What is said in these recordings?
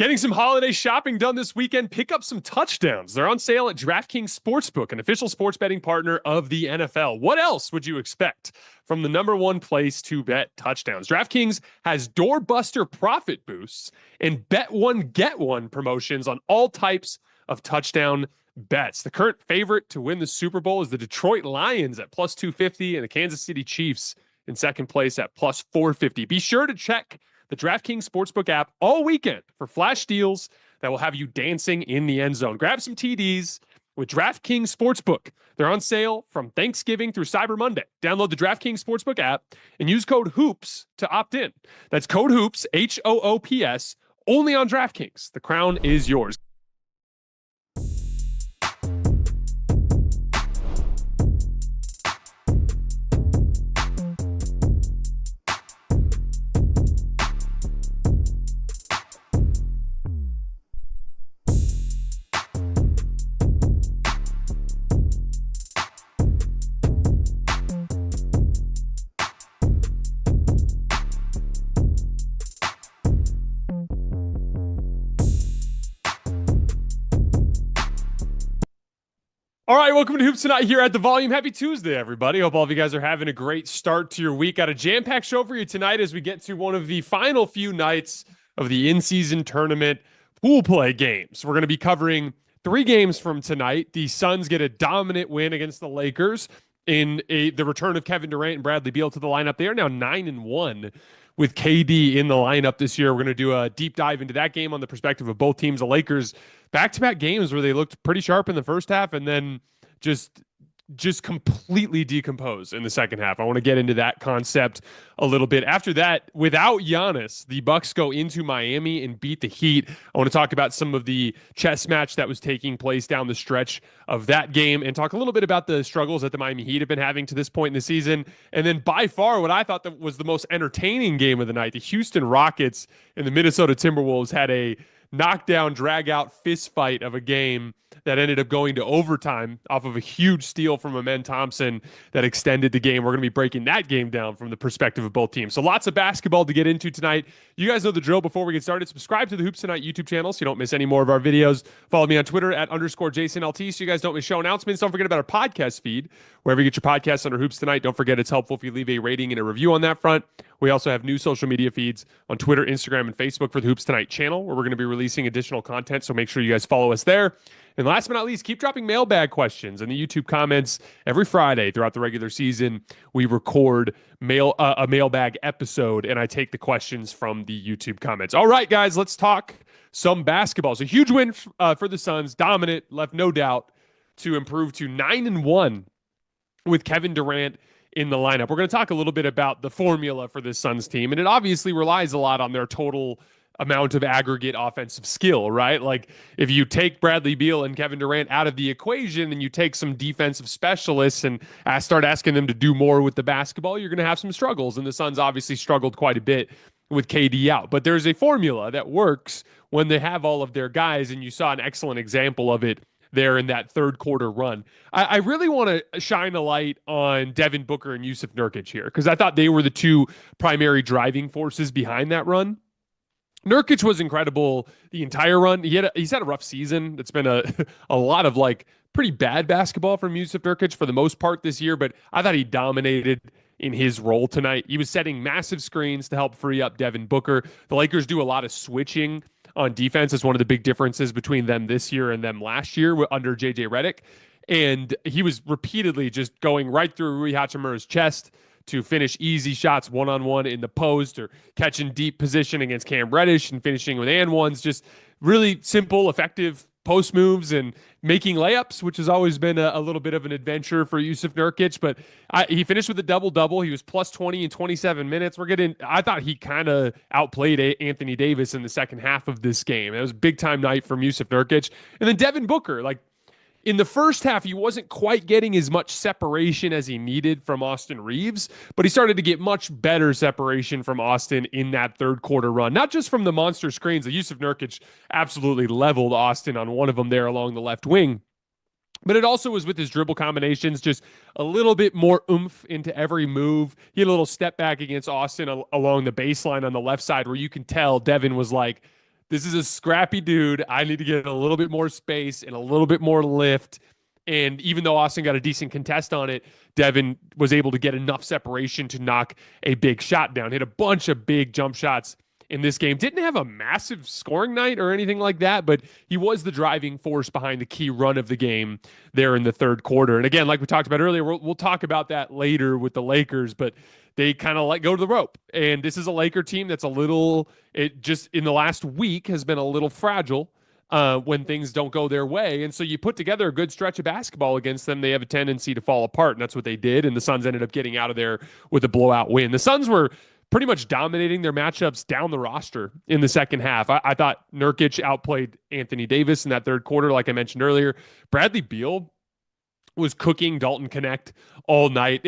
Getting some holiday shopping done this weekend, pick up some touchdowns. They're on sale at DraftKings Sportsbook, an official sports betting partner of the NFL. What else would you expect from the number one place to bet touchdowns? DraftKings has doorbuster profit boosts and bet one, get one promotions on all types of touchdown bets. The current favorite to win the Super Bowl is the Detroit Lions at plus 250 and the Kansas City Chiefs in second place at plus 450. Be sure to check the DraftKings Sportsbook app all weekend for flash deals that will have you dancing in the end zone. Grab some TDs with DraftKings Sportsbook. They're on sale from Thanksgiving through Cyber Monday. Download the DraftKings Sportsbook app and use code HOOPS to opt in. That's code HOOPS, HOOPS, only on DraftKings. The crown is yours. All right, welcome to Hoops Tonight here at The Volume. Happy Tuesday, everybody. Hope all of you guys are having a great start to your week. Got a jam-packed show for you tonight as we get to one of the final few nights of the in-season tournament pool play games. We're going to be covering 3 games from tonight. The Suns get a dominant win against the Lakers in the return of Kevin Durant and Bradley Beal to the lineup. They are now 9-1 with KD in the lineup this year. We're going to do a deep dive into that game on the perspective of both teams. The Lakers back-to-back games where they looked pretty sharp in the first half and then just completely decompose in the second half. I want to get into that concept a little bit. After that, without Giannis, the Bucks go into Miami and beat the Heat. I want to talk about some of the chess match that was taking place down the stretch of that game and talk a little bit about the struggles that the Miami Heat have been having to this point in the season. And then by far what I thought that was the most entertaining game of the night, the Houston Rockets and the Minnesota Timberwolves had a knockdown, drag-out fist fight of a game that ended up going to overtime off of a huge steal from Amen Thompson that extended the game. We're going to be breaking that game down from the perspective of both teams. So lots of basketball to get into tonight. You guys know the drill. Before we get started, subscribe to the Hoops Tonight YouTube channel so you don't miss any more of our videos. Follow me on Twitter at _JasonLT so you guys don't miss show announcements. Don't forget about our podcast feed. Wherever you get your podcasts under Hoops Tonight, don't forget it's helpful if you leave a rating and a review on that front. We also have new social media feeds on Twitter, Instagram, and Facebook for the Hoops Tonight channel, where we're going to be releasing additional content, so make sure you guys follow us there. And last but not least, keep dropping mailbag questions in the YouTube comments. Every Friday throughout the regular season, we record a mailbag episode, and I take the questions from the YouTube comments. All right, guys, let's talk some basketball. It's a huge win for the Suns. Dominant, left no doubt, to improve to 9-1 with Kevin Durant in the lineup. We're going to talk a little bit about the formula for this Suns team, and it obviously relies a lot on their total amount of aggregate offensive skill, right? Like if you take Bradley Beal and Kevin Durant out of the equation and you take some defensive specialists and start asking them to do more with the basketball, you're going to have some struggles. And the Suns obviously struggled quite a bit with KD out. But there's a formula that works when they have all of their guys, and you saw an excellent example of it there in that third quarter run. I really want to shine a light on Devin Booker and Jusuf Nurkic here, because I thought they were the two primary driving forces behind that run. Nurkic was incredible the entire run. He's had a rough season. It's been a lot of like pretty bad basketball from Jusuf Nurkic for the most part this year, but I thought he dominated in his role tonight. He was setting massive screens to help free up Devin Booker. The Lakers do a lot of switching on defense. It's one of the big differences between them this year and them last year under JJ Redick. And he was repeatedly just going right through Rui Hachimura's chest to finish easy shots one-on-one in the post, or catching deep position against Cam Reddish and finishing with and ones. Just really simple, effective post moves and making layups, which has always been a little bit of an adventure for Jusuf Nurkic. But he finished with a double-double. He was plus 20 in 27 minutes. I thought he kind of outplayed Anthony Davis in the second half of this game. It was a big-time night from Jusuf Nurkic. And then Devin Booker, like, in the first half, he wasn't quite getting as much separation as he needed from Austin Reeves, but he started to get much better separation from Austin in that third quarter run. Not just from the monster screens. The Jusuf Nurkic absolutely leveled Austin on one of them there along the left wing. But it also was with his dribble combinations, just a little bit more oomph into every move. He had a little step back against Austin along the baseline on the left side where you can tell Devin was like, This is a scrappy dude. I need to get a little bit more space and a little bit more lift. And even though Austin got a decent contest on it, Devin was able to get enough separation to knock a big shot down, hit a bunch of big jump shots in this game. Didn't have a massive scoring night or anything like that, but he was the driving force behind the key run of the game there in the third quarter. And again, like we talked about earlier, we'll talk about that later with the Lakers, but they kind of let go to the rope. And this is a Laker team that's it just in the last week has been a little fragile when things don't go their way. And so you put together a good stretch of basketball against them, they have a tendency to fall apart. And that's what they did. And the Suns ended up getting out of there with a blowout win. The Suns were pretty much dominating their matchups down the roster in the second half. I thought Nurkic outplayed Anthony Davis in that third quarter, like I mentioned earlier. Bradley Beal was cooking Dalton Connect all night.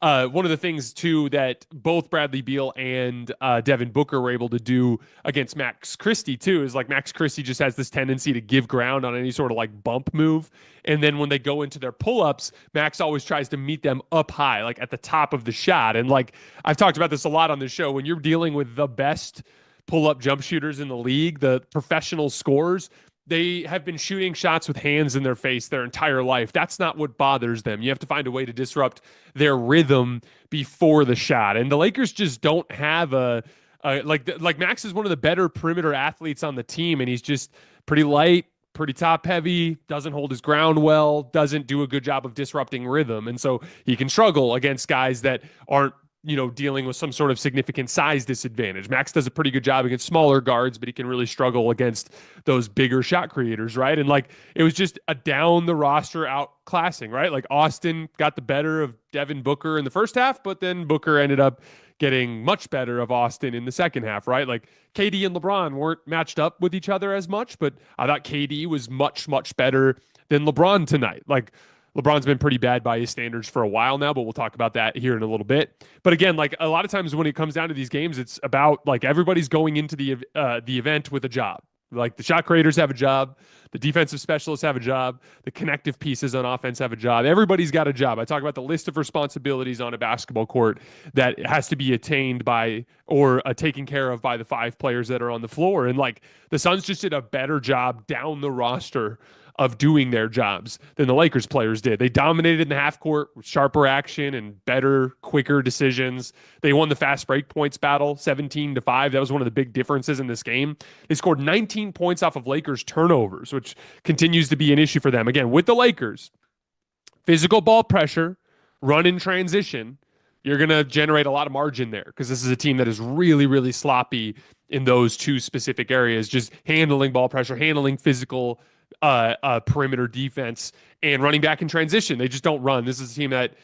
One of the things, too, that both Bradley Beal and Devin Booker were able to do against Max Christie, too, is like Max Christie just has this tendency to give ground on any sort of like bump move. And then when they go into their pull-ups, Max always tries to meet them up high, like at the top of the shot. And like I've talked about this a lot on the show, when you're dealing with the best pull-up jump shooters in the league, the professional scorers, they have been shooting shots with hands in their face their entire life. That's not what bothers them. You have to find a way to disrupt their rhythm before the shot. And the Lakers just don't have like Max is one of the better perimeter athletes on the team, and he's just pretty light, pretty top heavy, doesn't hold his ground well, doesn't do a good job of disrupting rhythm. And so he can struggle against guys that aren't dealing with some sort of significant size disadvantage. Max does a pretty good job against smaller guards, but he can really struggle against those bigger shot creators, right? And like it was just a down the roster outclassing, right? Like Austin got the better of Devin Booker in the first half, but then Booker ended up getting much better of Austin in the second half, right? Like KD and LeBron weren't matched up with each other as much, but I thought KD was much, much better than LeBron tonight. Like LeBron's been pretty bad by his standards for a while now, but we'll talk about that here in a little bit. But again, like a lot of times when it comes down to these games, it's about like everybody's going into the event with a job. Like the shot creators have a job, the defensive specialists have a job, the connective pieces on offense have a job. Everybody's got a job. I talk about the list of responsibilities on a basketball court that has to be attained by or taken care of by the five players that are on the floor. And like the Suns just did a better job down the roster of doing their jobs than the Lakers players did. They dominated in the half court with sharper action and better, quicker decisions. They won the fast break points battle 17-5. That was one of the big differences in this game. They scored 19 points off of Lakers turnovers, which continues to be an issue for them. Again, with the Lakers, physical ball pressure, run in transition, you're going to generate a lot of margin there because this is a team that is really, really sloppy in those two specific areas, just handling ball pressure, handling physical perimeter defense, and running back in transition. They just don't run. This is a team that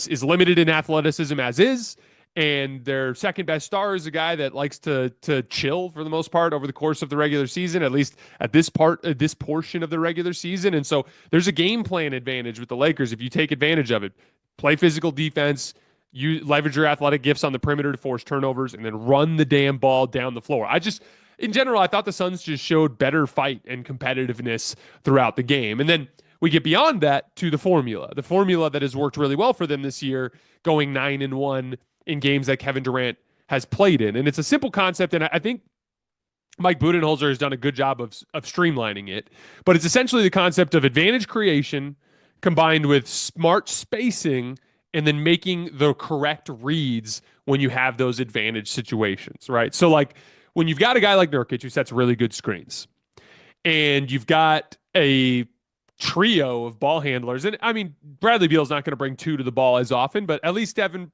is limited in athleticism as is, and their second best star is a guy that likes to chill for the most part over the course of the regular season, at least at this portion of the regular season. And so there's a game plan advantage with the Lakers if you take advantage of it. Play physical defense, you leverage your athletic gifts on the perimeter to force turnovers, and then run the damn ball down the floor. In general, I thought the Suns just showed better fight and competitiveness throughout the game. And then we get beyond that to the formula that has worked really well for them this year, going 9-1 in games that Kevin Durant has played in. And it's a simple concept, and I think Mike Budenholzer has done a good job of streamlining it. But it's essentially the concept of advantage creation combined with smart spacing and then making the correct reads when you have those advantage situations, right? So like when you've got a guy like Nurkic who sets really good screens and you've got a trio of ball handlers, and I mean, Bradley Beal is not going to bring two to the ball as often, but at least Devin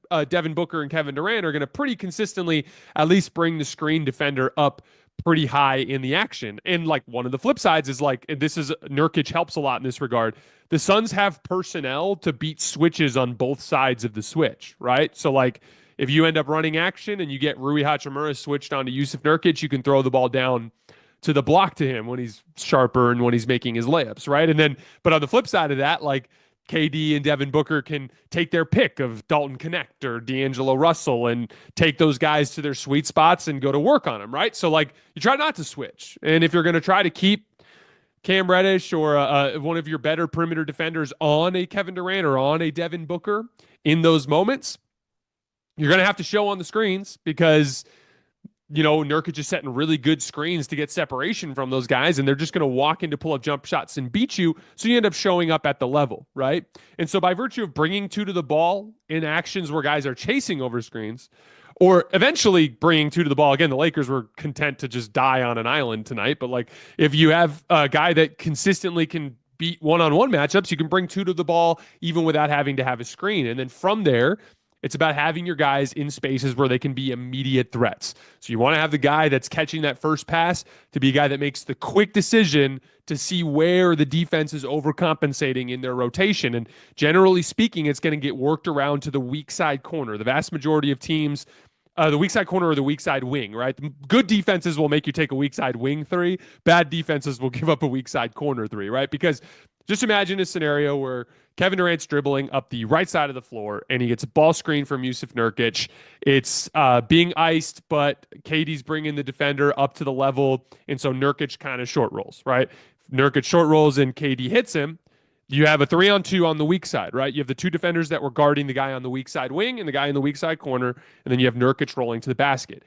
Booker and Kevin Durant are going to pretty consistently at least bring the screen defender up pretty high in the action. And like one of the flip sides is like, and this is Nurkic helps a lot in this regard. The Suns have personnel to beat switches on both sides of the switch, right? So like if you end up running action and you get Rui Hachimura switched onto Yusuf Nurkic, you can throw the ball down to the block to him when he's sharper and when he's making his layups, right? And then, but on the flip side of that, like KD and Devin Booker can take their pick of Dalton Connect or D'Angelo Russell and take those guys to their sweet spots and go to work on them, right? So like you try not to switch. And if you're going to try to keep Cam Reddish or one of your better perimeter defenders on a Kevin Durant or on a Devin Booker in those moments, you're going to have to show on the screens because Nurkic is setting really good screens to get separation from those guys, and they're just going to walk into pull up jump shots and beat you. So you end up showing up at the level, right? And so by virtue of bringing two to the ball in actions where guys are chasing over screens, or eventually bringing two to the ball, again, the Lakers were content to just die on an island tonight. But like, if you have a guy that consistently can beat one-on-one matchups, you can bring two to the ball even without having to have a screen. And then from there, it's about having your guys in spaces where they can be immediate threats. So you want to have the guy that's catching that first pass to be a guy that makes the quick decision to see where the defense is overcompensating in their rotation. And generally speaking, it's going to get worked around to the weak side corner. The vast majority of teams, the weak side corner or the weak side wing, right? Good defenses will make you take a weak side wing three. Bad defenses will give up a weak side corner three, right? Because just imagine a scenario where Kevin Durant's dribbling up the right side of the floor and he gets a ball screen from Yusuf Nurkic. It's being iced, but KD's bringing the defender up to the level. And so Nurkic kind of short rolls, right? Nurkic short rolls and KD hits him. You have a 3-on-2 on the weak side, right? You have the two defenders that were guarding the guy on the weak side wing and the guy in the weak side corner, and then you have Nurkic rolling to the basket.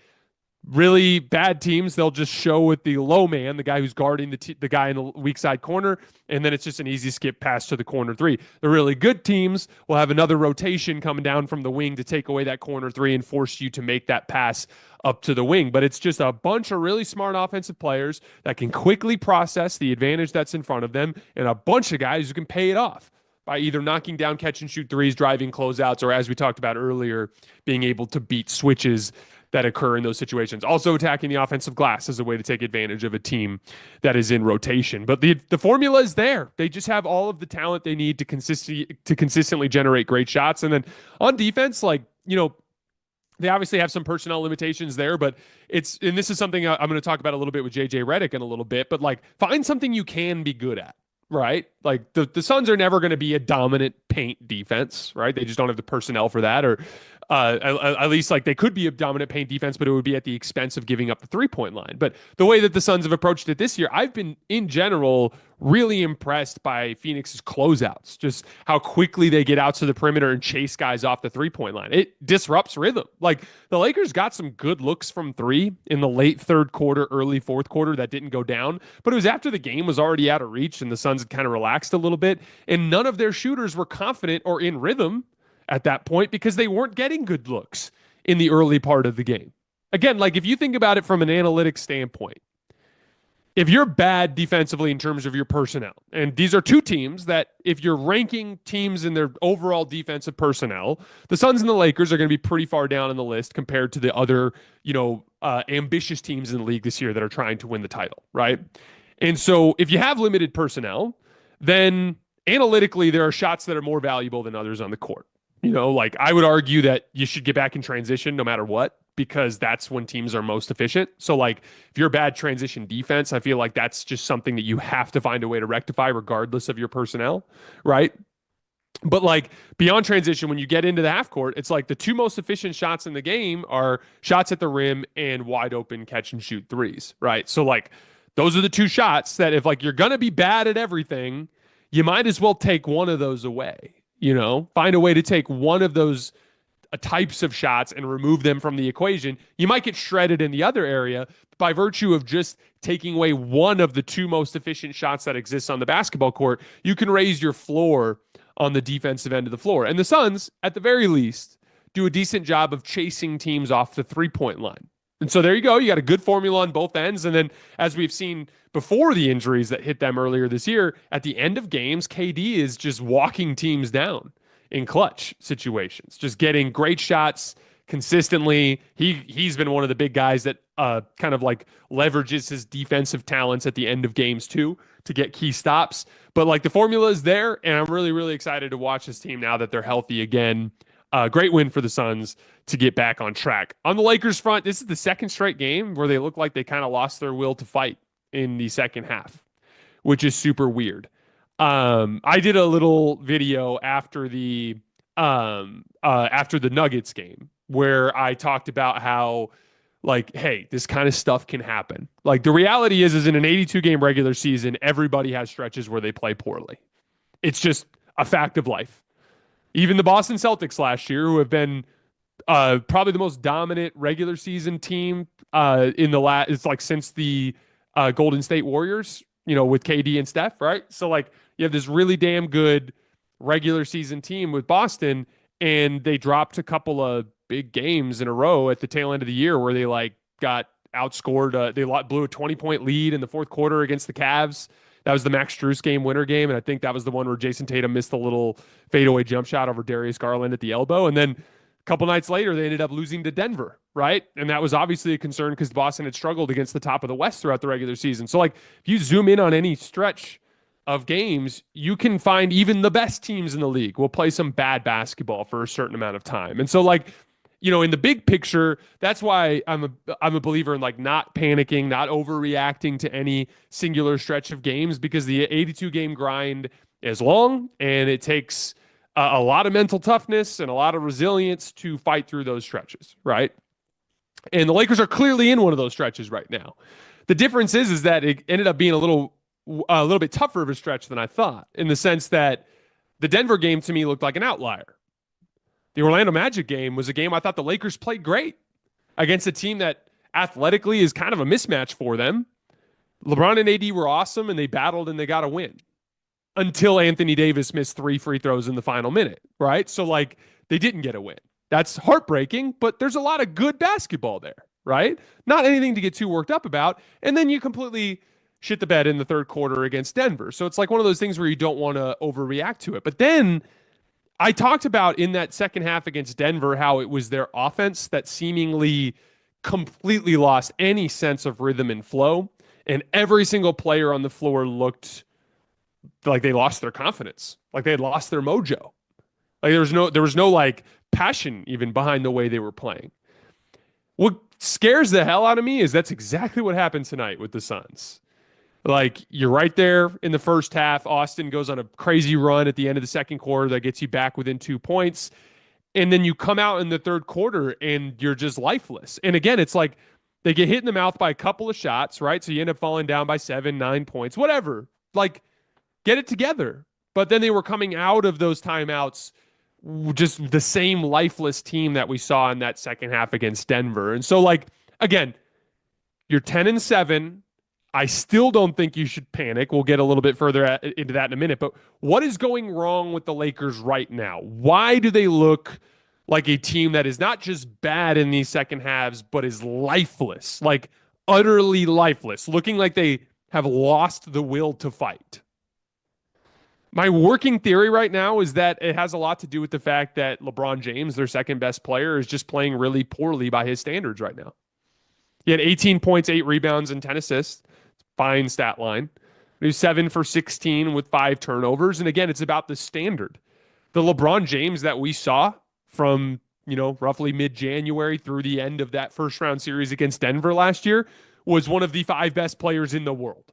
Really bad teams, they'll just show with the low man, the guy who's guarding the guy in the weak side corner, and then it's just an easy skip pass to the corner three. The really good teams will have another rotation coming down from the wing to take away that corner three and force you to make that pass up to the wing. But it's just a bunch of really smart offensive players that can quickly process the advantage that's in front of them, and a bunch of guys who can pay it off by either knocking down catch and shoot threes, driving closeouts, or as we talked about earlier, being able to beat switches that occur in those situations. Also attacking the offensive glass as a way to take advantage of a team that is in rotation. But the formula is there. They just have all of the talent they need to consistently generate great shots. And then on defense, they obviously have some personnel limitations there, but and this is something I'm going to talk about a little bit with JJ Redick in a little bit, but find something you can be good at. Right? Like the Suns are never going to be a dominant paint defense, right? They just don't have the personnel for that, or at least they could be a dominant paint defense, but it would be at the expense of giving up the 3-point line. But the way that the Suns have approached it this year, I've been in general really impressed by Phoenix's closeouts, just how quickly they get out to the perimeter and chase guys off the 3-point line. It disrupts rhythm. Like the Lakers got some good looks from three in the late third quarter, early fourth quarter that didn't go down, but it was after the game was already out of reach and the Suns had kind of relaxed a little bit, and none of their shooters were confident or in rhythm at that point because they weren't getting good looks in the early part of the game. Again, if you think about it from an analytics standpoint, if you're bad defensively in terms of your personnel, and these are two teams that if you're ranking teams in their overall defensive personnel, the Suns and the Lakers are going to be pretty far down on the list compared to the other, ambitious teams in the league this year that are trying to win the title, right? And so if you have limited personnel, then analytically there are shots that are more valuable than others on the court. I would argue that you should get back in transition no matter what, because that's when teams are most efficient. So if you're a bad transition defense, I feel like that's just something that you have to find a way to rectify regardless of your personnel, right? But beyond transition, when you get into the half court, it's the two most efficient shots in the game are shots at the rim and wide open catch and shoot threes, right? So those are the two shots that if you're going to be bad at everything, you might as well take one of those away, find a way to take one of those types of shots and remove them from the equation. You might get shredded in the other area by virtue of just taking away one of the two most efficient shots that exists on the basketball court. You can raise your floor on the defensive end of the floor. And the Suns, at the very least, do a decent job of chasing teams off the 3-point line. And so there you go. You got a good formula on both ends. And then as we've seen before the injuries that hit them earlier this year, at the end of games, KD is just walking teams down in clutch situations, just getting great shots consistently. He's been one of the big guys that kind of leverages his defensive talents at the end of games too to get key stops. But the formula is there, and I'm really, really excited to watch this team now that they're healthy again. Great win for the Suns to get back on track. On the Lakers front, this is the second straight game where they look like they kind of lost their will to fight in the second half, which is super weird. I did a little video after the Nuggets game where I talked about how hey, this kind of stuff can happen. The reality is in an 82-game regular season, everybody has stretches where they play poorly. It's just a fact of life. Even the Boston Celtics last year, who have been probably the most dominant regular season team in the last, it's like since the Golden State Warriors, with KD and Steph, right? So like you have this really damn good regular season team with Boston, and they dropped a couple of big games in a row at the tail end of the year where they like got outscored. They blew a 20-point lead in the fourth quarter against the Cavs. That was the Max Strus winner game, and I think that was the one where Jason Tatum missed the little fadeaway jump shot over Darius Garland at the elbow. And then a couple nights later, they ended up losing to Denver, right? And that was obviously a concern because Boston had struggled against the top of the West throughout the regular season. So, like, if you zoom in on any stretch of games, you can find even the best teams in the league will play some bad basketball for a certain amount of time. And so, like, in the big picture, that's why I'm a believer in like not panicking, not overreacting to any singular stretch of games, because the 82 game grind is long and it takes a lot of mental toughness and a lot of resilience to fight through those stretches, right? And the Lakers are clearly in one of those stretches right now. The difference is that it ended up being a little bit tougher of a stretch than I thought, in the sense that the Denver game to me looked like an outlier. The Orlando Magic game was a game I thought the Lakers played great against a team that athletically is kind of a mismatch for them. LeBron and AD were awesome, and they battled and they got a win until Anthony Davis missed 3 free throws in the final minute, right? So, like, they didn't get a win. That's heartbreaking, but there's a lot of good basketball there, right? Not anything to get too worked up about. And then you completely shit the bed in the third quarter against Denver. So it's like one of those things where you don't want to overreact to it. But then I talked about in that second half against Denver how it was their offense that seemingly completely lost any sense of rhythm and flow, and every single player on the floor looked like they lost their confidence, like they had lost their mojo. Like there was no like passion even behind the way they were playing. What scares the hell out of me is that's exactly what happened tonight with the Suns. Like, you're right there in the first half. Austin goes on a crazy run at the end of the second quarter that gets you back within 2 points. And then you come out in the third quarter and you're just lifeless. And again, it's like they get hit in the mouth by a couple of shots, right? So you end up falling down by 7, 9 points, whatever. Like, get it together. But then they were coming out of those timeouts just the same lifeless team that we saw in that second half against Denver. And so, like, again, you're 10-7. I still don't think you should panic. We'll get a little bit further into that in a minute. But what is going wrong with the Lakers right now? Why do they look like a team that is not just bad in these second halves, but is lifeless, like utterly lifeless, looking like they have lost the will to fight? My working theory right now is that it has a lot to do with the fact that LeBron James, their second best player, is just playing really poorly by his standards right now. He had 18 points, 8 rebounds, and 10 assists. Fine stat line. He was 7 for 16 with 5 turnovers. And again, it's about the standard. The LeBron James that we saw from, roughly mid-January through the end of that first round series against Denver last year was one of the 5 best players in the world.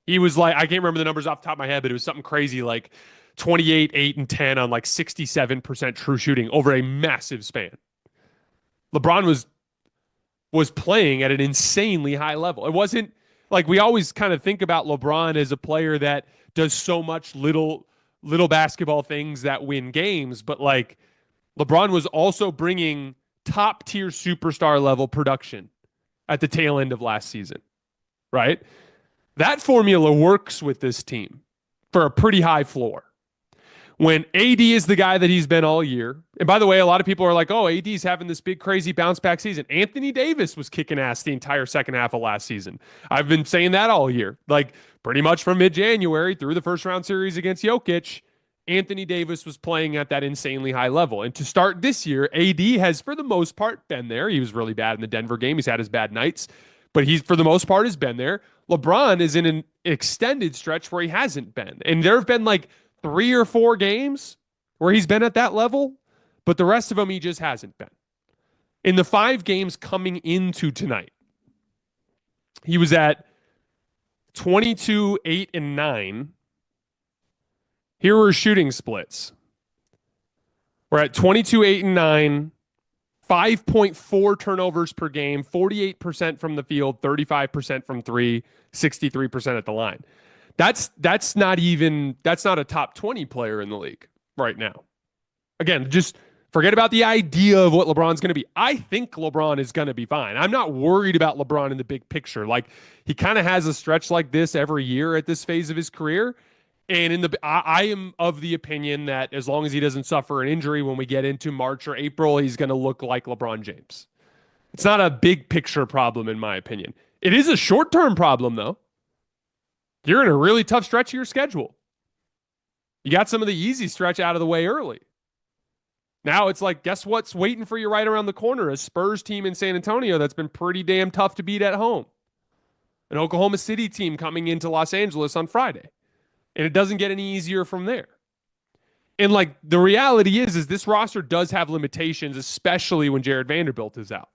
He was like, I can't remember the numbers off the top of my head, but it was something crazy like 28, 8, and 10 on like 67% true shooting over a massive span. LeBron was playing at an insanely high level. It wasn't like we always kind of think about LeBron as a player that does so much little basketball things that win games, but like LeBron was also bringing top tier superstar level production at the tail end of last season, right? That formula works with this team for a pretty high floor. When AD is the guy that he's been all year, and by the way, a lot of people are like, oh, AD's having this big, crazy bounce back season. Anthony Davis was kicking ass the entire second half of last season. I've been saying that all year. Like, pretty much from mid-January through the first round series against Jokic, Anthony Davis was playing at that insanely high level. And to start this year, AD has, for the most part, been there. He was really bad in the Denver game. He's had his bad nights, but he's, for the most part, has been there. LeBron is in an extended stretch where he hasn't been. And there have been like 3 or 4 games where he's been at that level, but the rest of them he just hasn't been. In the 5 games coming into tonight, he was at 22, 8, and 9. Here were shooting splits. We're at 22, 8, and 9, 5.4 turnovers per game, 48% from the field, 35% from 3, 63% at the line. That's not a top 20 player in the league right now. Again, just Forget about the idea of what LeBron's going to be. I think LeBron is going to be fine. I'm not worried about LeBron in the big picture. Like, he kind of has a stretch like this every year at this phase of his career. And I am of the opinion that as long as he doesn't suffer an injury when we get into March or April, he's going to look like LeBron James. It's not a big picture problem, in my opinion. It is a short-term problem, though. You're in a really tough stretch of your schedule. You got some of the easy stretch out of the way early. Now it's like, guess what's waiting for you right around the corner? A Spurs team in San Antonio that's been pretty damn tough to beat at home. An Oklahoma City team coming into Los Angeles on Friday. And it doesn't get any easier from there. And like, the reality is this roster does have limitations, especially when Jared Vanderbilt is out.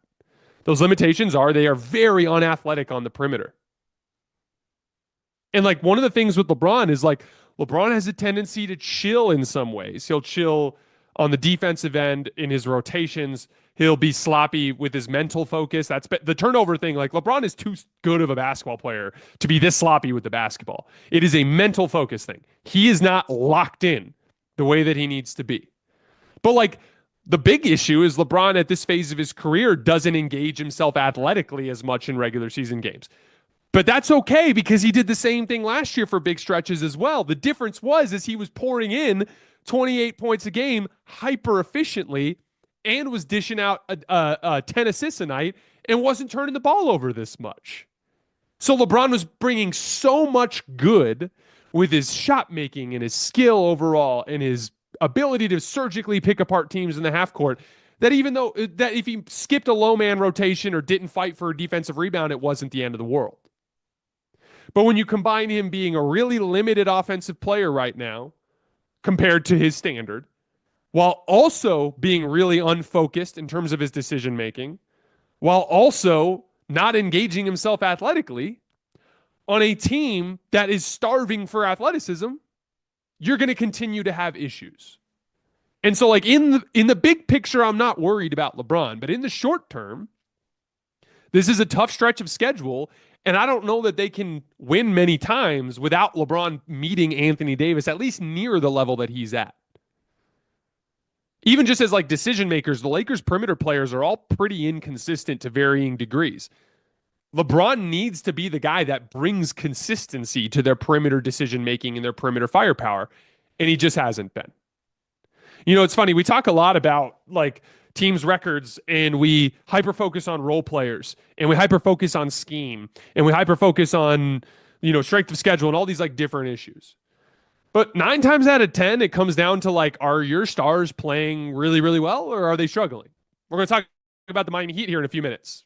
Those limitations are they are very unathletic on the perimeter. And like, one of the things with LeBron is like, LeBron has a tendency to chill in some ways. He'll chill on the defensive end in his rotations. He'll be sloppy with his mental focus. That's the turnover thing. Like, LeBron is too good of a basketball player to be this sloppy with the basketball. It is a mental focus thing. He is not locked in the way that he needs to be. But like, the big issue is LeBron at this phase of his career doesn't engage himself athletically as much in regular season games. But that's okay because he did the same thing last year for big stretches as well. The difference was he was pouring in 28 points a game hyper efficiently and was dishing out 10 assists a night and wasn't turning the ball over this much. So LeBron was bringing so much good with his shot making and his skill overall and his ability to surgically pick apart teams in the half court that even though that if he skipped a low man rotation or didn't fight for a defensive rebound, it wasn't the end of the world. But when you combine him being a really limited offensive player right now compared to his standard, while also being really unfocused in terms of his decision making, while also not engaging himself athletically on a team that is starving for athleticism, you're going to continue to have issues. And so like in the big picture, I'm not worried about LeBron, but in the short term, this is a tough stretch of schedule. And I don't know that they can win many times without LeBron meeting Anthony Davis, at least near the level that he's at. Even just as like decision makers, the Lakers perimeter players are all pretty inconsistent to varying degrees. LeBron needs to be the guy that brings consistency to their perimeter decision making and their perimeter firepower. And he just hasn't been. You know, it's funny. We talk a lot about like teams' records and we hyper-focus on role players and we hyper-focus on scheme and we hyper-focus on, you know, strength of schedule and all these like different issues. But 9 times out of 10, it comes down to like, are your stars playing really, really well or are they struggling? We're going to talk about the Miami Heat here in a few minutes.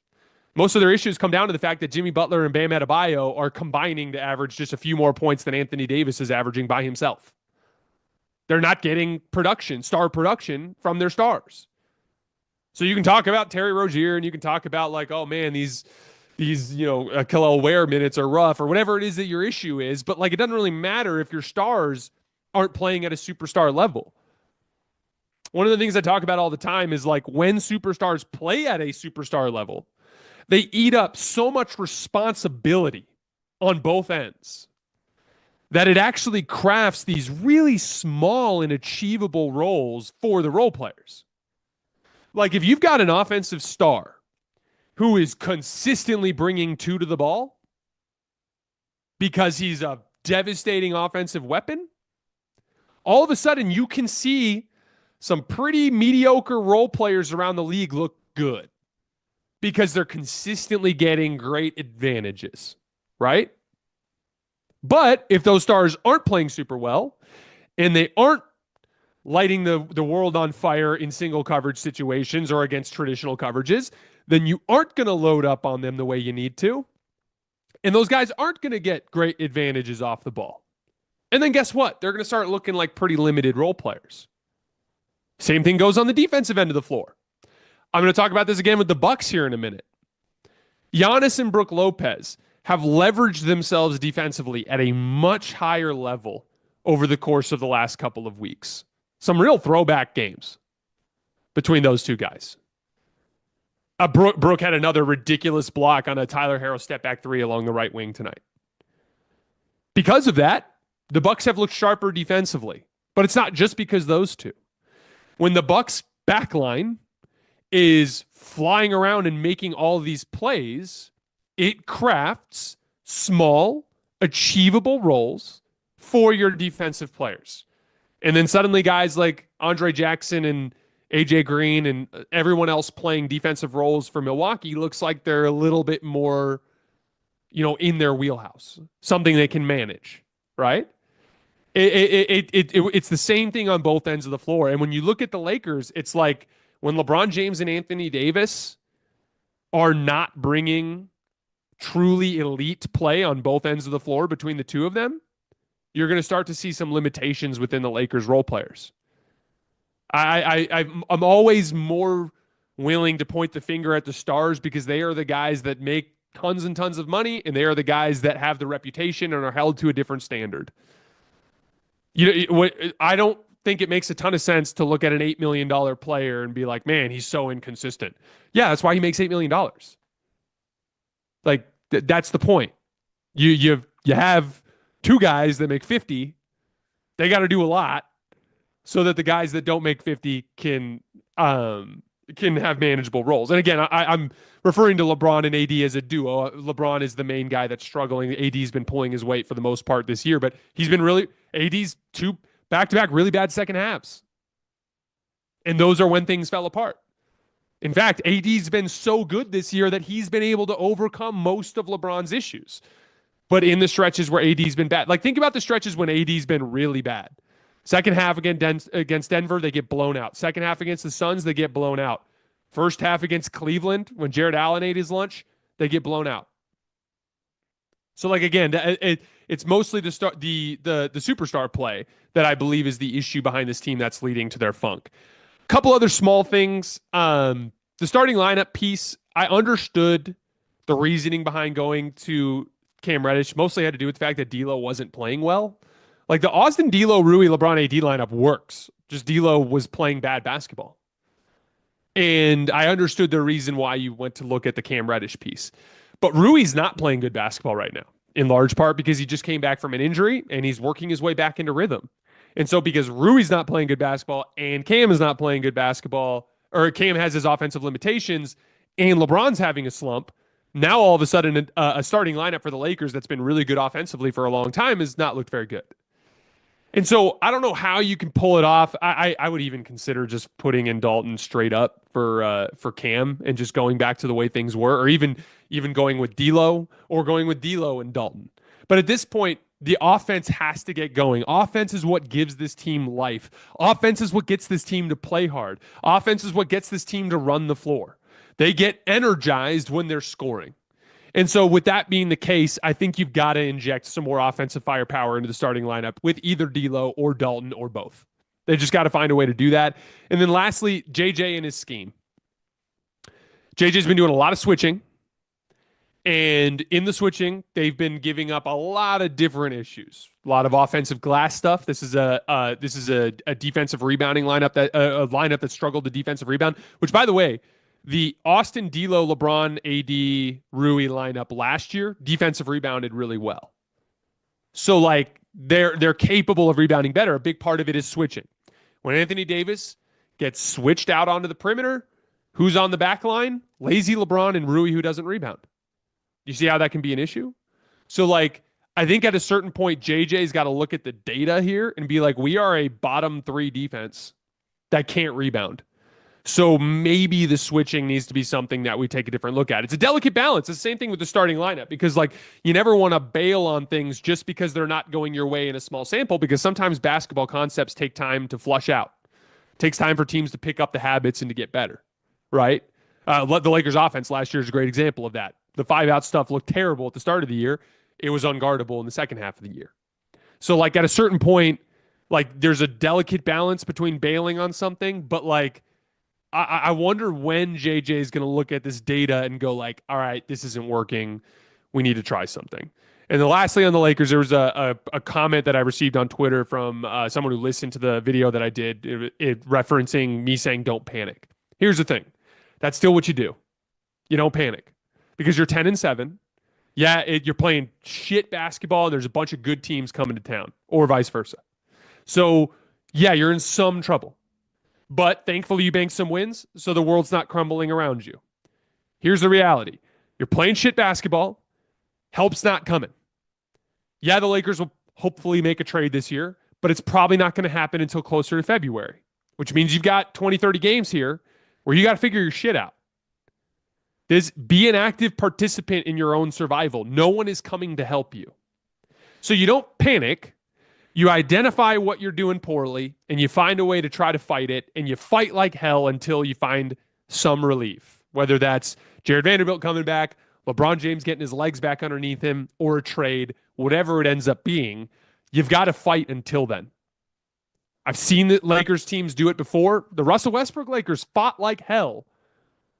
Most of their issues come down to the fact that Jimmy Butler and Bam Adebayo are combining to average just a few more points than Anthony Davis is averaging by himself. They're not getting star production from their stars. So you can talk about Terry Rozier and you can talk about like, oh man, these you know, Kel'el Ware minutes are rough or whatever it is that your issue is. But like, it doesn't really matter if your stars aren't playing at a superstar level. One of the things I talk about all the time is like when superstars play at a superstar level, they eat up so much responsibility on both ends that it actually crafts these really small and achievable roles for the role players. Like if you've got an offensive star who is consistently bringing 2 to the ball because he's a devastating offensive weapon, all of a sudden you can see some pretty mediocre role players around the league look good because they're consistently getting great advantages, right? But if those stars aren't playing super well and they aren't lighting the world on fire in single coverage situations or against traditional coverages, then you aren't going to load up on them the way you need to. And those guys aren't going to get great advantages off the ball. And then guess what? They're going to start looking like pretty limited role players. Same thing goes on the defensive end of the floor. I'm going to talk about this again with the Bucks here in a minute. Giannis and Brook Lopez have leveraged themselves defensively at a much higher level over the course of the last couple of weeks. Some real throwback games between those two guys. Brook had another ridiculous block on a Tyler Herro step back 3 along the right wing tonight. Because of that, the Bucks have looked sharper defensively. But it's not just because those two. When the Bucks backline is flying around and making all these plays, it crafts small, achievable roles for your defensive players. And then suddenly guys like Andre Jackson and AJ Green and everyone else playing defensive roles for Milwaukee looks like they're a little bit more, in their wheelhouse, something they can manage, right? It's the same thing on both ends of the floor. And when you look at the Lakers, it's like when LeBron James and Anthony Davis are not bringing truly elite play on both ends of the floor between the two of them, you're going to start to see some limitations within the Lakers role players. I'm always more willing to point the finger at the stars because they are the guys that make tons and tons of money, and they are the guys that have the reputation and are held to a different standard. I don't think it makes a ton of sense to look at an $8 million player and be like, man, he's so inconsistent. Yeah, that's why he makes $8 million. Like, that's the point. You have two guys that make 50. They got to do a lot so that the guys that don't make 50 can have manageable roles. And again, I'm referring to LeBron and AD as a duo. LeBron is the main guy that's struggling. AD's been pulling his weight for the most part this year, but AD's two back-to-back really bad second halves. And those are when things fell apart. In fact, AD's been so good this year that he's been able to overcome most of LeBron's issues. But in the stretches where AD's been bad, like think about the stretches when AD's been really bad. Second half against Denver, they get blown out. Second half against the Suns, they get blown out. First half against Cleveland, when Jared Allen ate his lunch, they get blown out. So, like, again, it's mostly the superstar play that I believe is the issue behind this team that's leading to their funk. A couple other small things. The starting lineup piece, I understood the reasoning behind going to Cam Reddish. Mostly had to do with the fact that D'Lo wasn't playing well. Like the Austin, D'Lo, Rui, LeBron, AD lineup works. Just D'Lo was playing bad basketball. And I understood the reason why you went to look at the Cam Reddish piece. But Rui's not playing good basketball right now, in large part because he just came back from an injury and he's working his way back into rhythm. And so because Rui's not playing good basketball and Cam is not playing good basketball, or Cam has his offensive limitations and LeBron's having a slump, now all of a sudden a starting lineup for the Lakers that's been really good offensively for a long time has not looked very good. And so I don't know how you can pull it off. I would even consider just putting in Dalton straight up for Cam and just going back to the way things were, or even going with D'Lo or going with D'Lo and Dalton. But at this point, the offense has to get going. Offense is what gives this team life. Offense is what gets this team to play hard. Offense is what gets this team to run the floor. They get energized when they're scoring. And so with that being the case, I think you've got to inject some more offensive firepower into the starting lineup with either D'Lo or Dalton or both. They just got to find a way to do that. And then lastly, JJ and his scheme. JJ's been doing a lot of switching. And in the switching, they've been giving up a lot of different issues. A lot of offensive glass stuff. This is a defensive rebounding lineup, a lineup that struggled to defensive rebound, which, by the way, the Austin, D'Lo, LeBron, AD, Rui lineup last year, defensive rebounded really well. So, like, they're capable of rebounding better. A big part of it is switching. When Anthony Davis gets switched out onto the perimeter, who's on the back line? Lazy LeBron and Rui, who doesn't rebound. You see how that can be an issue? So, like, I think at a certain point, JJ's got to look at the data here and be like, we are a bottom three defense that can't rebound. So maybe the switching needs to be something that we take a different look at. It's a delicate balance. It's the same thing with the starting lineup because, like, you never want to bail on things just because they're not going your way in a small sample, because sometimes basketball concepts take time to flush out. It takes time for teams to pick up the habits and to get better, right? The Lakers offense last year is a great example of that. The 5-out stuff looked terrible at the start of the year. It was unguardable in the second half of the year. So, like, at a certain point, like, there's a delicate balance between bailing on something, but, like, I wonder when JJ is going to look at this data and go like, all right, this isn't working. We need to try something. And then lastly on the Lakers, there was a comment that I received on Twitter from someone who listened to the video that I did, referencing me saying, don't panic. Here's the thing. That's still what you do. You don't panic because you're 10-7. Yeah, you're playing shit basketball and there's a bunch of good teams coming to town, or vice versa. So, yeah, you're in some trouble. But thankfully, you banked some wins, so the world's not crumbling around you. Here's the reality. You're playing shit basketball. Help's not coming. Yeah, the Lakers will hopefully make a trade this year, but it's probably not going to happen until closer to February, which means you've got 20, 30 games here where you got to figure your shit out. Be an active participant in your own survival. No one is coming to help you. So you don't panic. You identify what you're doing poorly, and you find a way to try to fight it, and you fight like hell until you find some relief, whether that's Jared Vanderbilt coming back, LeBron James getting his legs back underneath him, or a trade, whatever it ends up being. You've got to fight until then. I've seen the Lakers teams do it before. The Russell Westbrook Lakers fought like hell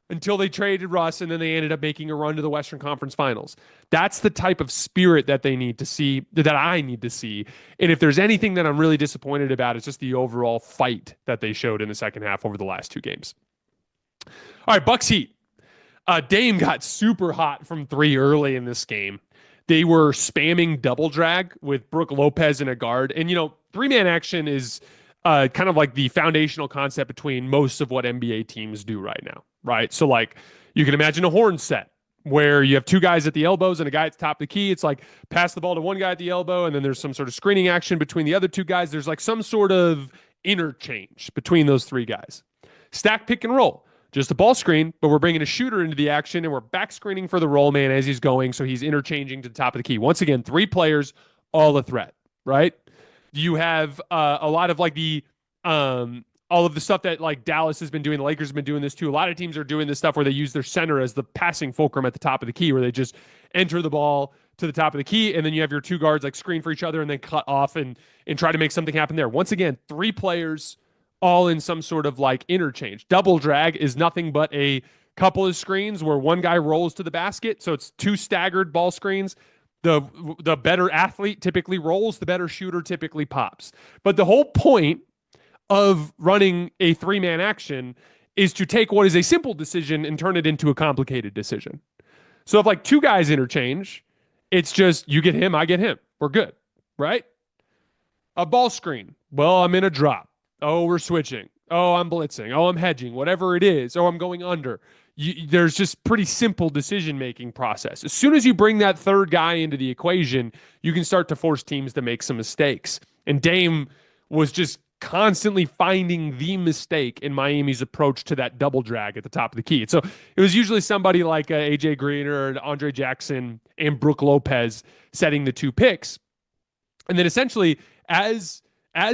until they traded Russ, and then they ended up making a run to the Western Conference Finals. That's the type of spirit that they need to see, that I need to see. And if there's anything that I'm really disappointed about, it's just the overall fight that they showed in the second half over the last two games. All right, Bucks Heat. Dame got super hot from three early in this game. They were spamming double drag with Brook Lopez in a guard. And, three-man action is kind of like the foundational concept between most of what NBA teams do right now, right? So, you can imagine a horn set where you have two guys at the elbows and a guy at the top of the key. It's like pass the ball to one guy at the elbow, and then there's some sort of screening action between the other two guys. There's some sort of interchange between those three guys. Stack pick and roll. Just a ball screen, but we're bringing a shooter into the action, and we're back screening for the roll man as he's going, so he's interchanging to the top of the key. Once again, three players, all a threat, right? You have a lot of all of the stuff that Dallas has been doing. The Lakers have been doing this too. A lot of teams are doing this stuff where they use their center as the passing fulcrum at the top of the key, where they just enter the ball to the top of the key, and then you have your two guards screen for each other and then cut off and try to make something happen there. Once again, three players all in some sort of interchange. Double drag is nothing but a couple of screens where one guy rolls to the basket. So it's two staggered ball screens. The better athlete typically rolls, the better shooter typically pops. But the whole point of running a three-man action is to take what is a simple decision and turn it into a complicated decision. So if two guys interchange, it's just you get him, I get him. We're good, right? A ball screen. Well, I'm in a drop. Oh, we're switching. Oh, I'm blitzing. Oh, I'm hedging. Whatever it is. Oh, I'm going under. There's just pretty simple decision-making process. As soon as you bring that third guy into the equation, you can start to force teams to make some mistakes. And Dame was just constantly finding the mistake in Miami's approach to that double drag at the top of the key. So it was usually somebody like AJ Green or Andre Jackson and Brook Lopez setting the two picks. And then essentially, as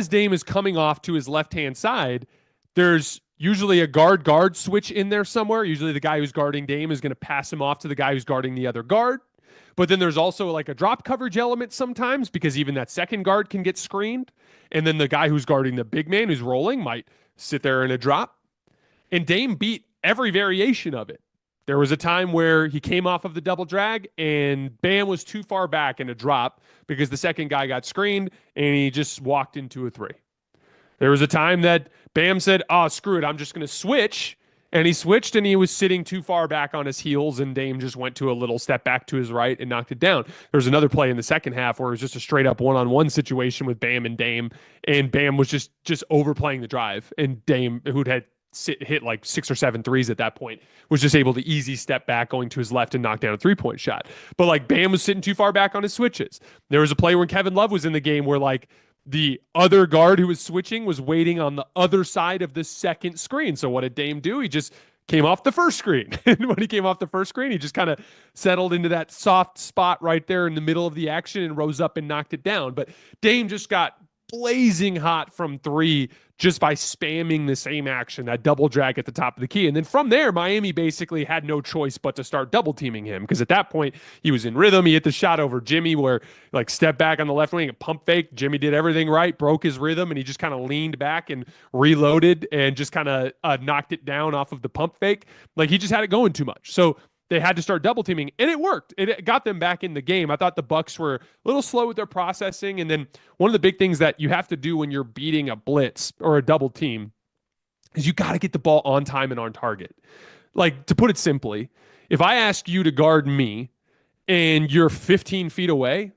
Dame is coming off to his left-hand side, there's usually a guard-guard switch in there somewhere. Usually the guy who's guarding Dame is going to pass him off to the guy who's guarding the other guard. But then there's also a drop coverage element sometimes, because even that second guard can get screened. And then the guy who's guarding the big man who's rolling might sit there in a drop. And Dame beat every variation of it. There was a time where he came off of the double drag and Bam was too far back in a drop because the second guy got screened and he just walked into a three. There was a time that Bam said, oh, screw it, I'm just going to switch. And he switched and he was sitting too far back on his heels and Dame just went to a little step back to his right and knocked it down. There was another play in the second half where it was just a straight up one-on-one situation with Bam and Bam was just overplaying the drive. And Dame, who'd had hit 6 or 7 threes at that point, was just able to easy step back going to his left and knock down a three-point shot. But Bam was sitting too far back on his switches. There was a play when Kevin Love was in the game where the other guard who was switching was waiting on the other side of the second screen. So what did Dame do? He just came off the first screen. And when he came off the first screen, he just kind of settled into that soft spot right there in the middle of the action and rose up and knocked it down. But Dame just got blazing hot from three just by spamming the same action, that double drag at the top of the key. And then from there, Miami basically had no choice but to start double teaming him, because at that point he was in rhythm. He hit the shot over Jimmy where step back on the left wing and pump fake. Jimmy did everything right, broke his rhythm, and he just kind of leaned back and reloaded and just kind of knocked it down off of the pump fake. He just had it going too much. So they had to start double teaming, and it worked. It got them back in the game. I thought the Bucks were a little slow with their processing, and then one of the big things that you have to do when you're beating a blitz or a double team is you got to get the ball on time and on target. To put it simply, if I ask you to guard me and you're 15 feet away,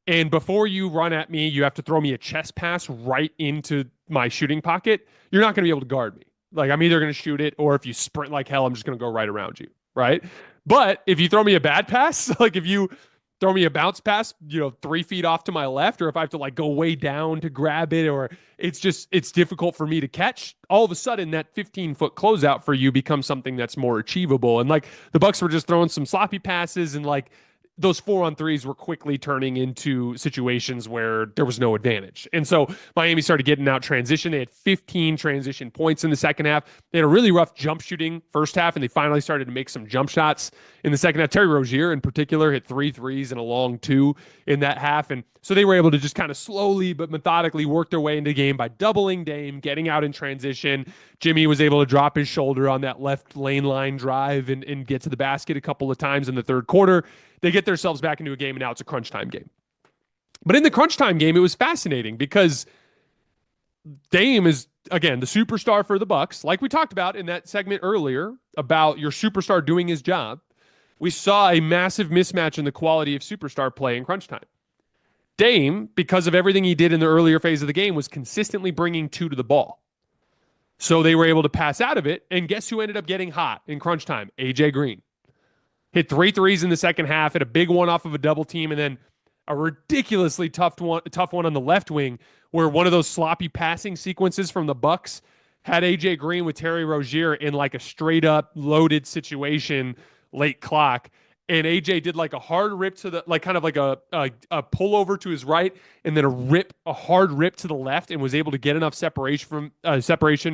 and before you run at me, you have to throw me a chest pass right into my shooting pocket, you're not going to be able to guard me. Like, I'm either going to shoot it, or if you sprint like hell, I'm just going to go right around you, right? But if you throw me a bad pass, like if you throw me a bounce pass, 3 feet off to my left, or if I have to like go way down to grab it, or it's difficult for me to catch, all of a sudden that 15-foot closeout for you becomes something that's more achievable. And like the Bucks were just throwing some sloppy passes, and like those 4-on-3s were quickly turning into situations where there was no advantage. And so Miami started getting out transition. They had 15 transition points in the second half. They had a really rough jump shooting first half, and they finally started to make some jump shots in the second half. Terry Rozier in particular hit 3 threes and a long 2 in that half. And so they were able to just kind of slowly but methodically work their way into the game by doubling Dame, getting out in transition. Jimmy was able to drop his shoulder on that left lane line drive and get to the basket a couple of times in the third quarter. They get themselves back into a game, and now it's a crunch time game. But in the crunch time game, it was fascinating because Dame is, again, the superstar for the Bucks. Like we talked about in that segment earlier about your superstar doing his job, we saw a massive mismatch in the quality of superstar play in crunch time. Dame, because of everything he did in the earlier phase of the game, was consistently bringing 2 to the ball. So they were able to pass out of it, and guess who ended up getting hot in crunch time? AJ Green. Hit 3 threes in the second half, hit a big one off of a double team, and then a ridiculously tough one on the left wing where one of those sloppy passing sequences from the Bucks had AJ Green with Terry Rozier in like a straight up loaded situation, late clock. And AJ did like a hard rip to the, like kind of like a pullover to his right, and then a hard rip to the left, and was able to get enough separation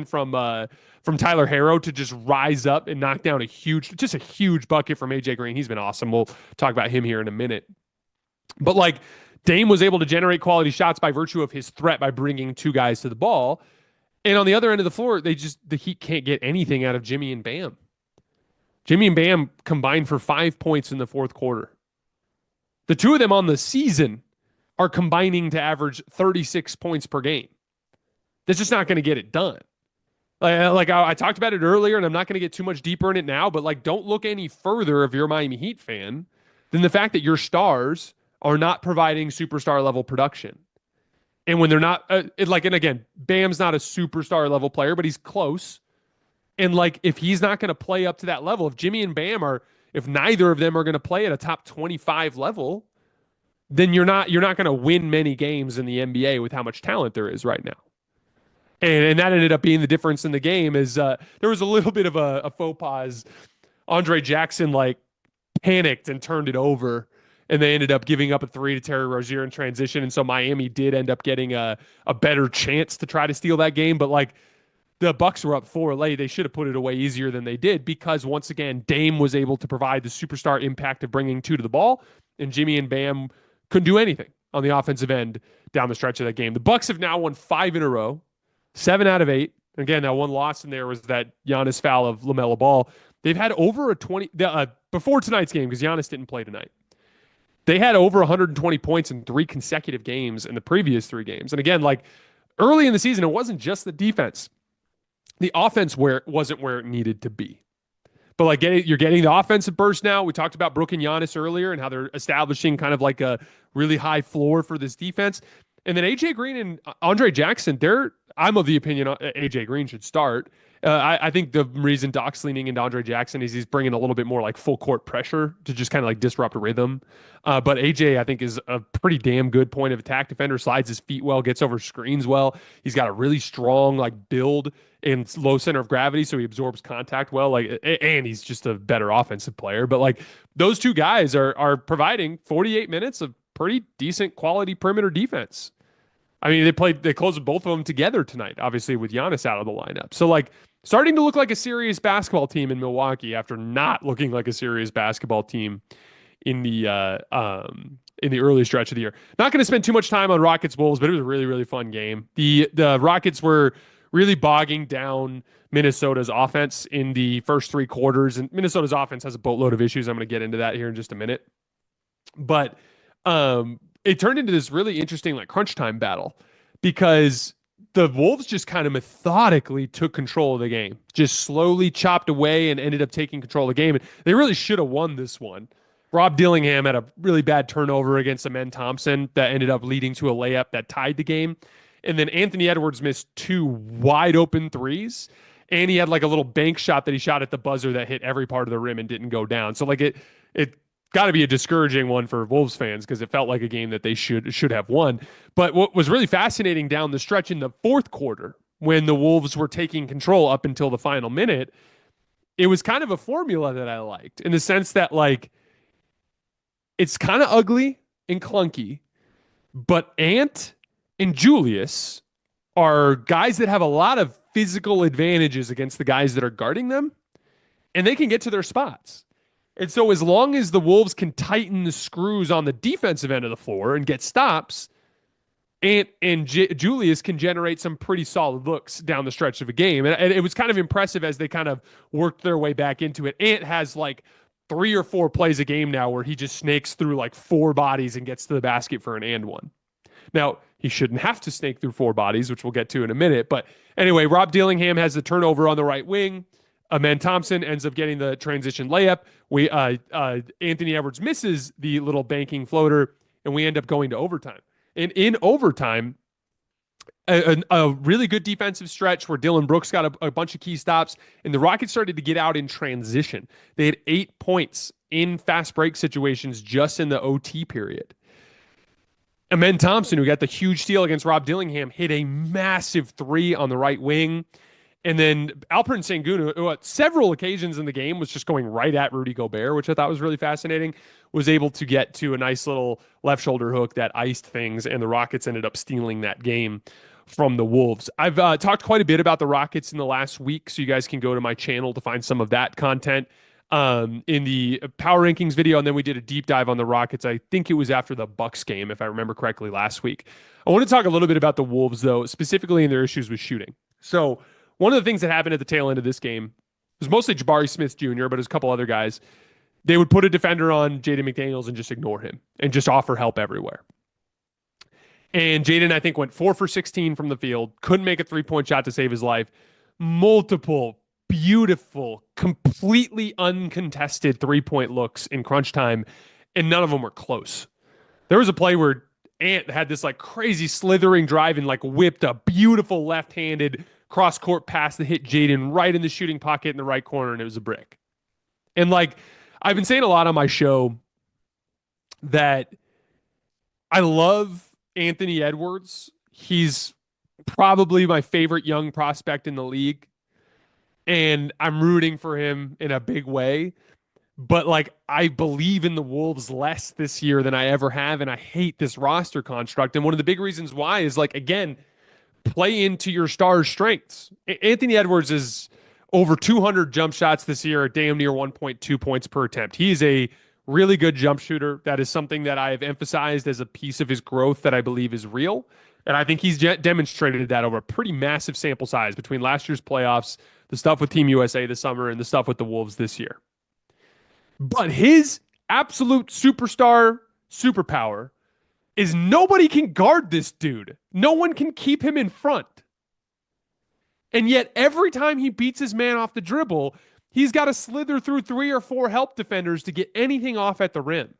from Tyler Herro to just rise up and knock down a huge bucket from AJ Green. He's been awesome. We'll talk about him here in a minute. But like Dame was able to generate quality shots by virtue of his threat by bringing 2 guys to the ball. And on the other end of the floor, the Heat can't get anything out of Jimmy and Bam. Jimmy and Bam combined for 5 points in the fourth quarter. The 2 of them on the season are combining to average 36 points per game. That's just not going to get it done. Like I talked about it earlier, and I'm not going to get too much deeper in it now, but like don't look any further if you're a Miami Heat fan than the fact that your stars are not providing superstar level production. And when they're not, and again, Bam's not a superstar level player, but he's close. And like, if he's not going to play up to that level, if Jimmy and Bam if neither of them are going to play at a top 25 level, then you're not going to win many games in the NBA with how much talent there is right now. And that ended up being the difference in the game. Is there was a little bit of a faux pas. Andre Jackson like panicked and turned it over, and they ended up giving up a 3 to Terry Rozier in transition. And so Miami did end up getting a better chance to try to steal that game. But like, the Bucks were up 4 late. They should have put it away easier than they did, because once again, Dame was able to provide the superstar impact of bringing 2 to the ball, and Jimmy and Bam couldn't do anything on the offensive end down the stretch of that game. The Bucks have now won 5 in a row, 7 out of 8. Again, that one loss in there was that Giannis foul of LaMelo Ball. They've had over a 20 before tonight's game, because Giannis didn't play tonight. They had over 120 points in 3 consecutive games in the previous 3 games. And again, like early in the season, it wasn't just the defense. The offense wasn't where it needed to be. But like you're getting the offensive burst now. We talked about Brook and Giannis earlier and how they're establishing kind of like a really high floor for this defense. And then AJ Green and Andre Jackson, I'm of the opinion AJ Green should start. I think the reason Doc's leaning into Andre Jackson is he's bringing a little bit more like full court pressure to just kind of like disrupt rhythm. But AJ, I think, is a pretty damn good point of attack defender, slides his feet well, gets over screens well. He's got a really strong like build and low center of gravity, so he absorbs contact well. Like, and he's just a better offensive player. But like those 2 guys are providing 48 minutes of pretty decent quality perimeter defense. I mean, they closed both of them together tonight, obviously with Giannis out of the lineup. So like starting to look like a serious basketball team in Milwaukee after not looking like a serious basketball team in the early stretch of the year. Not going to spend too much time on Rockets Wolves, but it was a really, really fun game. The Rockets were really bogging down Minnesota's offense in the first 3 quarters, and Minnesota's offense has a boatload of issues. I'm going to get into that here in just a minute. But it turned into this really interesting like crunch time battle, because the Wolves just kind of methodically took control of the game, just slowly chopped away and ended up taking control of the game. And they really should have won this one. Rob Dillingham had a really bad turnover against Amen Thompson that ended up leading to a layup that tied the game. And then Anthony Edwards missed two wide open threes. And he had like a little bank shot that he shot at the buzzer that hit every part of the rim and didn't go down. So like it got to be a discouraging one for Wolves fans because it felt like a game that they should have won. But what was really fascinating down the stretch in the fourth quarter, when the Wolves were taking control up until the final minute, it was kind of a formula that I liked in the sense that like it's kind of ugly and clunky, but Ant and Julius are guys that have a lot of physical advantages against the guys that are guarding them, and they can get to their spots. And so as long as the Wolves can tighten the screws on the defensive end of the floor and get stops, Ant and Julius can generate some pretty solid looks down the stretch of a game. And it was kind of impressive as they kind of worked their way back into it. Ant has like 3 or 4 plays a game now where he just snakes through like 4 bodies and gets to the basket for an and one. Now, he shouldn't have to snake through 4 bodies, which we'll get to in a minute. But anyway, Rob Dillingham has the turnover on the right wing. Amen Thompson ends up getting the transition layup. Anthony Edwards misses the little banking floater, and we end up going to overtime. And in overtime, a really good defensive stretch where Dylan Brooks got a bunch of key stops, and the Rockets started to get out in transition. They had 8 points in fast break situations just in the OT period. Amen Thompson, who got the huge steal against Rob Dillingham, hit a massive 3 on the right wing. And then Alperen Sengun, who at several occasions in the game was just going right at Rudy Gobert, which I thought was really fascinating, was able to get to a nice little left shoulder hook that iced things, and the Rockets ended up stealing that game from the Wolves. I've talked quite a bit about the Rockets in the last week, so you guys can go to my channel to find some of that content in the power rankings video, and then we did a deep dive on the Rockets. I think it was after the Bucks game, if I remember correctly, last week. I want to talk a little bit about the Wolves, though, specifically in their issues with shooting. So one of the things that happened at the tail end of this game was mostly Jabari Smith Jr., but there's a couple other guys. They would put a defender on Jaden McDaniels and just ignore him and just offer help everywhere. And Jaden, I think, went 4 for 16 from the field, couldn't make a 3-point shot to save his life. Multiple beautiful, completely uncontested 3-point looks in crunch time, and none of them were close. There was a play where Ant had this like crazy slithering drive and like whipped a beautiful left-handed cross-court pass that hit Jaden right in the shooting pocket in the right corner, and it was a brick. And like, I've been saying a lot on my show that I love Anthony Edwards. He's probably my favorite young prospect in the league, and I'm rooting for him in a big way. But like, I believe in the Wolves less this year than I ever have, and I hate this roster construct. And one of the big reasons why is like, again, play into your star's strengths. Anthony Edwards is over 200 jump shots this year at damn near 1.2 points per attempt. He is a really good jump shooter. That is something that I have emphasized as a piece of his growth that I believe is real. And I think he's demonstrated that over a pretty massive sample size between last year's playoffs, the stuff with Team USA this summer, and the stuff with the Wolves this year. But his absolute superpower is nobody can guard this dude. No one can keep him in front. And yet every time he beats his man off the dribble, he's got to slither through 3 or 4 help defenders to get anything off at the rim.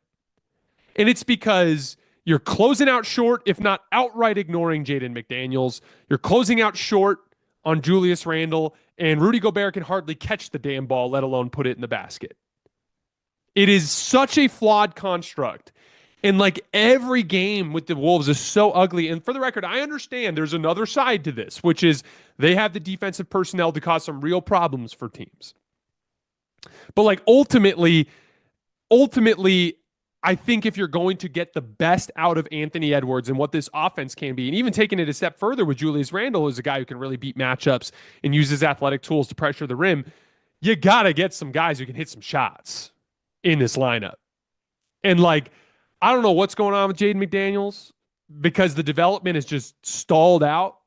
And it's because you're closing out short, if not outright ignoring Jaden McDaniels. You're closing out short on Julius Randle, and Rudy Gobert can hardly catch the damn ball, let alone put it in the basket. It is such a flawed construct. And like every game with the Wolves is so ugly. And for the record, I understand there's another side to this, which is they have the defensive personnel to cause some real problems for teams. But like ultimately, I think if you're going to get the best out of Anthony Edwards and what this offense can be, and even taking it a step further with Julius Randle, who's a guy who can really beat matchups and use his athletic tools to pressure the rim, you got to get some guys who can hit some shots in this lineup. And like, I don't know what's going on with Jaden McDaniels because the development is just stalled out.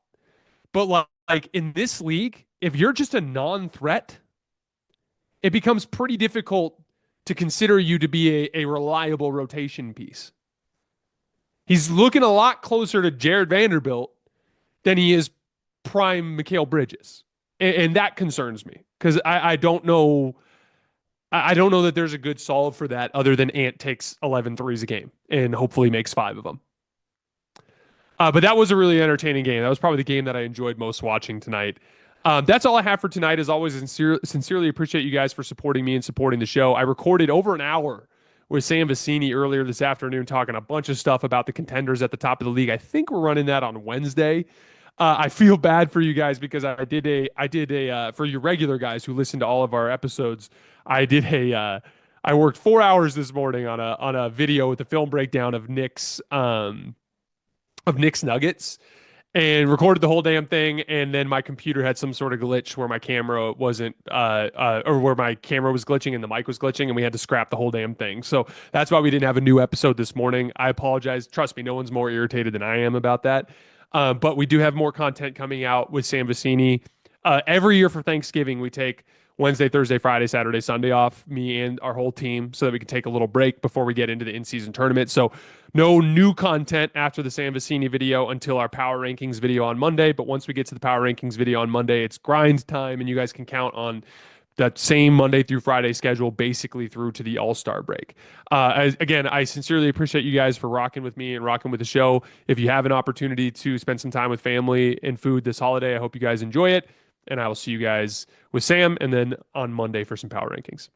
But like in this league, if you're just a non-threat, it becomes pretty difficult to consider you to be a reliable rotation piece. He's looking a lot closer to Jared Vanderbilt than he is prime Mikal Bridges. And that concerns me because I don't know. I don't know that there's a good solve for that other than Ant takes 11 threes a game and hopefully makes 5 of them. But that was a really entertaining game. That was probably the game that I enjoyed most watching tonight. That's all I have for tonight. As always, sincerely appreciate you guys for supporting me and supporting the show. I recorded over an hour with Sam Vecini earlier this afternoon, talking a bunch of stuff about the contenders at the top of the league. I think we're running that on Wednesday. I feel bad for you guys because I did a for your regular guys who listen to all of our episodes. I worked 4 hours this morning on a video with a film breakdown of Knicks Nuggets and recorded the whole damn thing. And then my computer had some sort of glitch where my camera wasn't, or where my camera was glitching and the mic was glitching, and we had to scrap the whole damn thing. So that's why we didn't have a new episode this morning. I apologize. Trust me, no one's more irritated than I am about that. But we do have more content coming out with Sam Vecini. Every year for Thanksgiving, we take Wednesday, Thursday, Friday, Saturday, Sunday off, me and our whole team, so that we can take a little break before we get into the in-season tournament. So no new content after the Sam Vecini video until our power rankings video on Monday. But once we get to the power rankings video on Monday, it's grind time, and you guys can count on that same Monday through Friday schedule basically through to the All-Star break. Again, I sincerely appreciate you guys for rocking with me and rocking with the show. If you have an opportunity to spend some time with family and food this holiday, I hope you guys enjoy it. And I will see you guys with Sam and then on Monday for some power rankings.